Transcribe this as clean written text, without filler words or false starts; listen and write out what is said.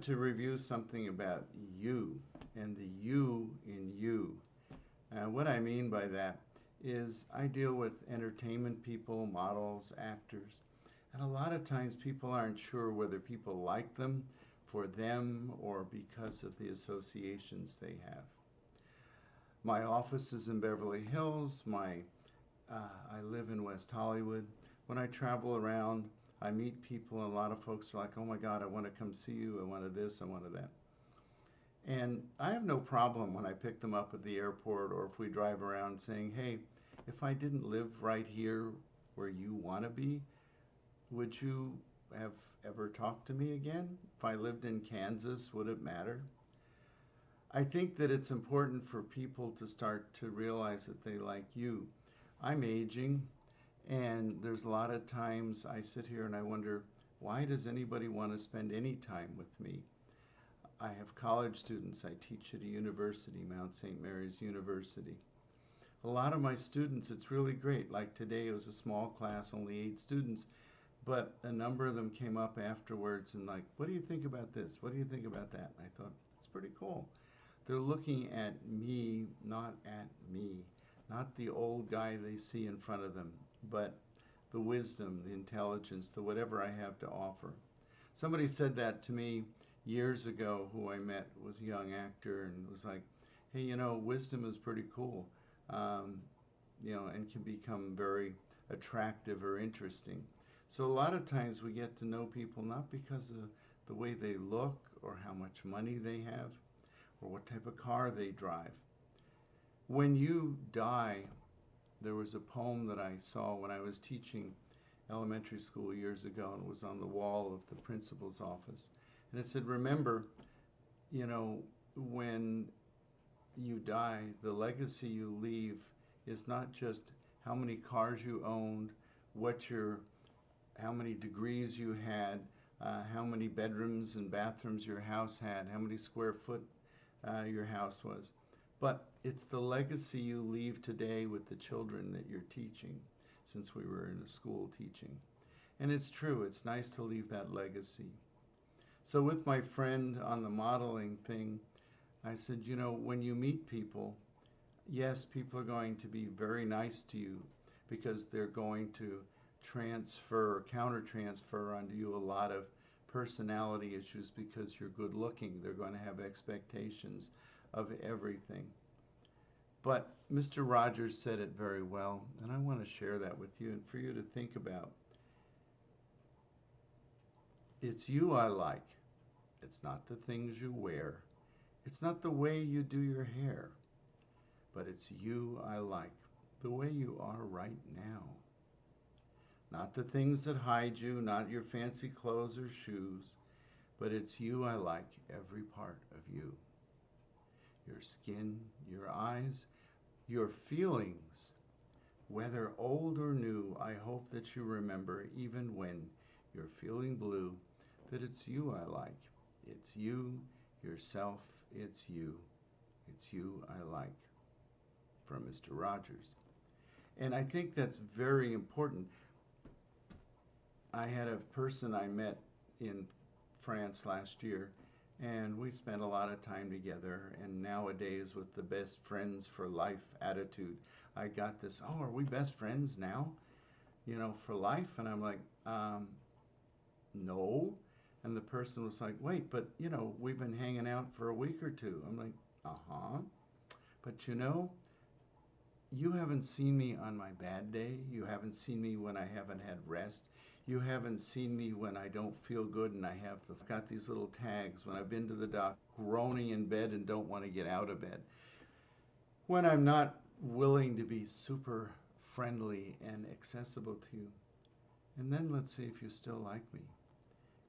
to review something about you and the you in you. What I mean by that is I deal with entertainment people, models, actors, and a lot of times people aren't sure whether people like them for them or because of the associations they have. My office is in Beverly Hills. I live in West Hollywood. When I travel around, I meet people, and a lot of folks are like, oh my God, I want to come see you. I wanted this, I wanted that. And I have no problem when I pick them up at the airport or if we drive around saying, hey, if I didn't live right here where you want to be, would you have ever talked to me again? If I lived in Kansas, would it matter? I think that it's important for people to start to realize that they like you. I'm aging, and there's a lot of times I sit here and I wonder, why does anybody want to spend any time with me? I have college students. I teach at a university, Mount St. Mary's University. A lot of my students, it's really great. Like today, it was a small class, only 8 students, but a number of them came up afterwards and like, what do you think about this? What do you think about that? And I thought, that's pretty cool. They're looking at me, not at me, not the old guy they see in front of them, but the wisdom, the intelligence, the whatever I have to offer. Somebody said that to me years ago, who I met was a young actor, and was like, hey, wisdom is pretty cool, and can become very attractive or interesting. So a lot of times we get to know people not because of the way they look or how much money they have or what type of car they drive. When you die, there was a poem that I saw when I was teaching elementary school years ago, and it was on the wall of the principal's office. And it said, remember, when you die, the legacy you leave is not just how many cars you owned, how many degrees you had, how many bedrooms and bathrooms your house had, how many square foot your house was. But it's the legacy you leave today with the children that you're teaching, since we were in a school teaching. And it's true, it's nice to leave that legacy. So with my friend on the modeling thing, I said, when you meet people, yes, people are going to be very nice to you because they're going to counter-transfer onto you a lot of personality issues because you're good looking. They're going to have expectations of everything. But Mr. Rogers said it very well, and I want to share that with you and for you to think about. It's you I like. It's not the things you wear. It's not the way you do your hair. But it's you I like, the way you are right now. Not the things that hide you, not your fancy clothes or shoes, but it's you I like, every part of you. Your skin, your eyes, your feelings. Whether old or new, I hope that you remember, even when you're feeling blue, that it's you I like. It's you, yourself, it's you. It's you I like. From Mr. Rogers. And I think that's very important. I had a person I met in France last year, and we spent a lot of time together. And nowadays, with the best friends for life attitude, I got this, oh, are we best friends now? For life? And I'm like, no. And the person was like, wait, but, we've been hanging out for a week or two. I'm like, uh-huh. But you haven't seen me on my bad day. You haven't seen me when I haven't had rest. You haven't seen me when I don't feel good and I've got these little tags when I've been to the doctor, groaning in bed and don't want to get out of bed. When I'm not willing to be super friendly and accessible to you. And then let's see if you still like me.